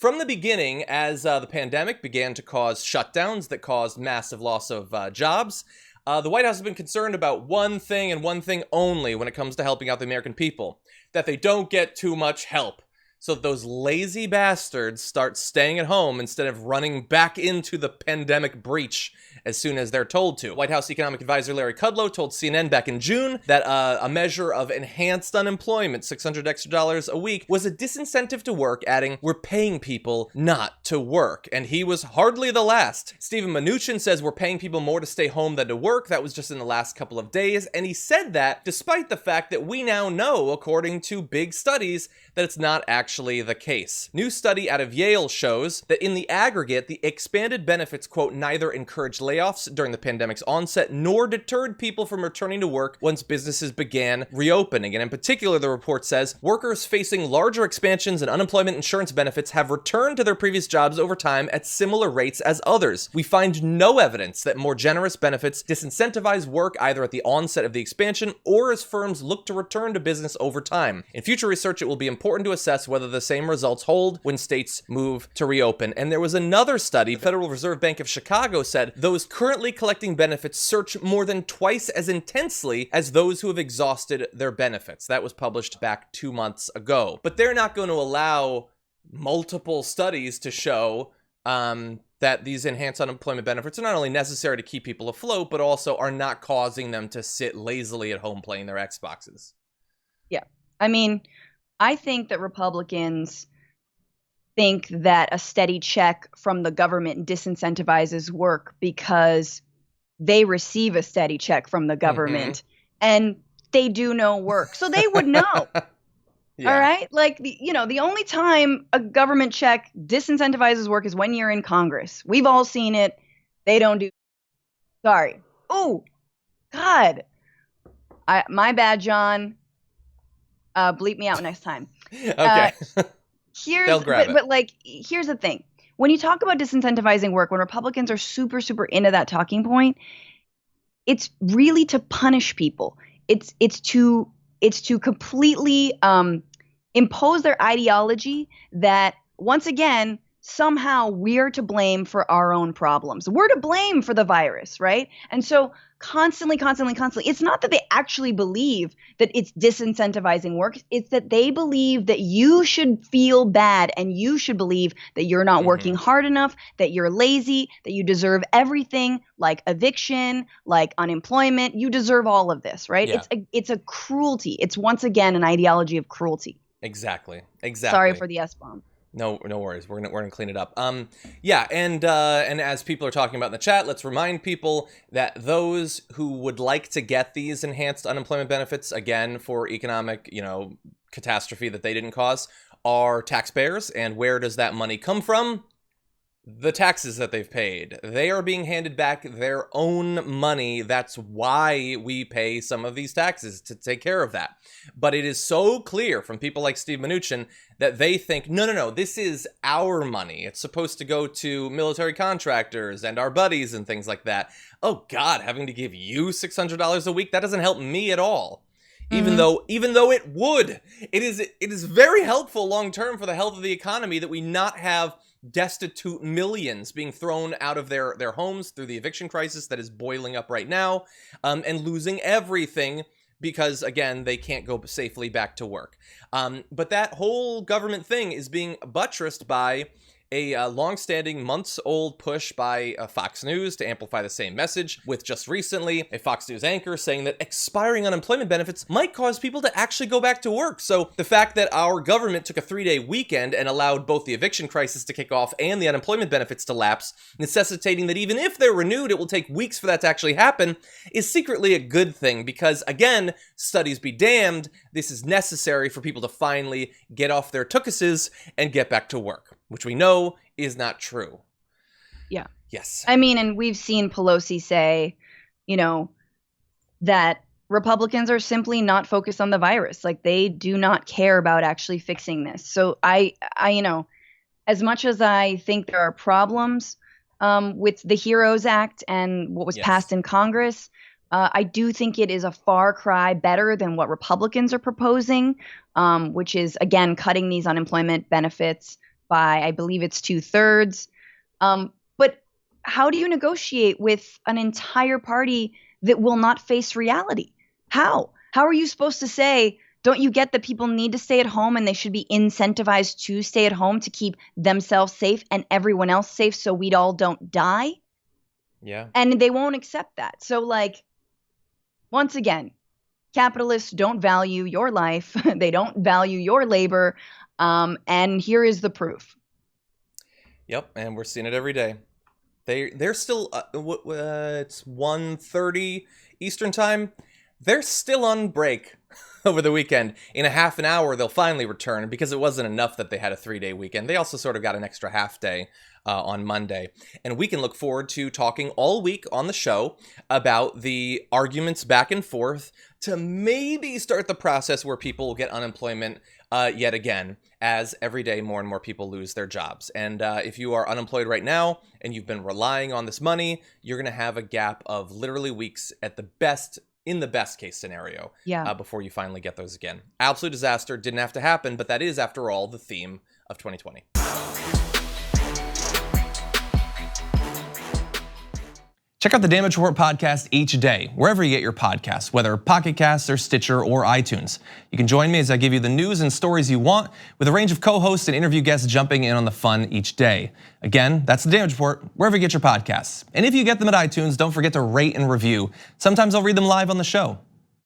From the beginning, as the pandemic began to cause shutdowns that caused massive loss of jobs, the White House has been concerned about one thing and one thing only when it comes to helping out the American people: that they don't get too much help. So that those lazy bastards start staying at home instead of running back into the pandemic breach as soon as they're told to. White House economic advisor Larry Kudlow told CNN back in June that a measure of enhanced unemployment, $600 extra a week, was a disincentive to work, adding, "We're paying people not to work." And he was hardly the last. Stephen Mnuchin says we're paying people more to stay home than to work. That was just in the last couple of days. And he said that despite the fact that we now know, according to big studies, that it's not actually the case. New study out of Yale shows that in the aggregate, the expanded benefits, quote, neither encouraged layoffs during the pandemic's onset nor deterred people from returning to work once businesses began reopening. And in particular, the report says workers facing larger expansions in unemployment insurance benefits have returned to their previous jobs over time at similar rates as others. We find no evidence that more generous benefits disincentivize work either at the onset of the expansion or as firms look to return to business over time. In future research, it will be important to assess whether the same results hold when states move to reopen. And there was another study. Federal Reserve Bank of Chicago said those currently collecting benefits search more than twice as intensely as those who have exhausted their benefits. That was published back 2 months ago. But they're not going to allow multiple studies to show that these enhanced unemployment benefits are not only necessary to keep people afloat, but also are not causing them to sit lazily at home playing their Xboxes. Yeah. I mean, I think that Republicans think that a steady check from the government disincentivizes work because they receive a steady check from the government and they do no work. So they would know. Yeah. All right. Like, the only time a government check disincentivizes work is when you're in Congress. We've all seen it. They don't do. Sorry. Oh, God. My bad, John. Bleep me out next time. Okay. They'll grab it. But here's the thing. When you talk about disincentivizing work, when Republicans are super, super into that talking point, it's really to punish people. It's to completely impose their ideology that, once again, somehow we're to blame for our own problems. We're to blame for the virus, right? And so constantly, it's not that they actually believe that it's disincentivizing work. It's that they believe that you should feel bad and you should believe that you're not working hard enough, that you're lazy, that you deserve everything, like eviction, like unemployment. You deserve all of this, right? Yeah. It's a cruelty. It's once again an ideology of cruelty. Exactly. Sorry for the S-bomb. No worries. We're gonna clean it up. Yeah, and as people are talking about in the chat, let's remind people that those who would like to get these enhanced unemployment benefits, again, for economic, catastrophe that they didn't cause, are taxpayers. And where does that money come from? The taxes that they've paid. They are being handed back their own money. That's why we pay some of these taxes, to take care of that. But it is so clear from people like Steve Mnuchin that they think, no, this is our money. It's supposed to go to military contractors and our buddies and things like that. Oh God, having to give you $600 a week, that doesn't help me at all. Even though it would. It is very helpful long term for the health of the economy that we not have destitute millions being thrown out of their homes through the eviction crisis that is boiling up right now, and losing everything because, again, they can't go safely back to work. But that whole government thing is being buttressed by a long-standing, months-old push by Fox News to amplify the same message, with just recently a Fox News anchor saying that expiring unemployment benefits might cause people to actually go back to work. So the fact that our government took a 3-day weekend and allowed both the eviction crisis to kick off and the unemployment benefits to lapse, necessitating that even if they're renewed, it will take weeks for that to actually happen, is secretly a good thing because, again, studies be damned, this is necessary for people to finally get off their tookuses and get back to work, which we know is not true. Yeah. Yes. I mean, and we've seen Pelosi say, that Republicans are simply not focused on the virus. Like, they do not care about actually fixing this. So I as much as I think there are problems with the HEROES Act and what was passed in Congress, I do think it is a far cry better than what Republicans are proposing, which is, again, cutting these unemployment benefits by, I believe it's 2/3. But how do you negotiate with an entire party that will not face reality? How? How are you supposed to say, don't you get that people need to stay at home and they should be incentivized to stay at home to keep themselves safe and everyone else safe so we all don't die? Yeah. And they won't accept that. So, like, once again, capitalists don't value your life. They don't value your labor. And here is the proof. Yep, and we're seeing it every day. They're still it's 1:30 Eastern time. They're still on break over the weekend. In a half an hour, they'll finally return because it wasn't enough that they had a 3-day weekend. They also sort of got an extra half day on Monday. And we can look forward to talking all week on the show about the arguments back and forth to maybe start the process where people will get unemployment yet again, as every day more and more people lose their jobs. And if you are unemployed right now and you've been relying on this money, you're going to have a gap of literally weeks at the best, in the best case scenario, before you finally get those again. Absolute disaster, didn't have to happen, but that is, after all, the theme of 2020. Check out the Damage Report podcast each day, wherever you get your podcasts, whether Pocket Casts or Stitcher or iTunes. You can join me as I give you the news and stories you want, with a range of co-hosts and interview guests jumping in on the fun each day. Again, that's the Damage Report, wherever you get your podcasts. And if you get them at iTunes, don't forget to rate and review. Sometimes I'll read them live on the show.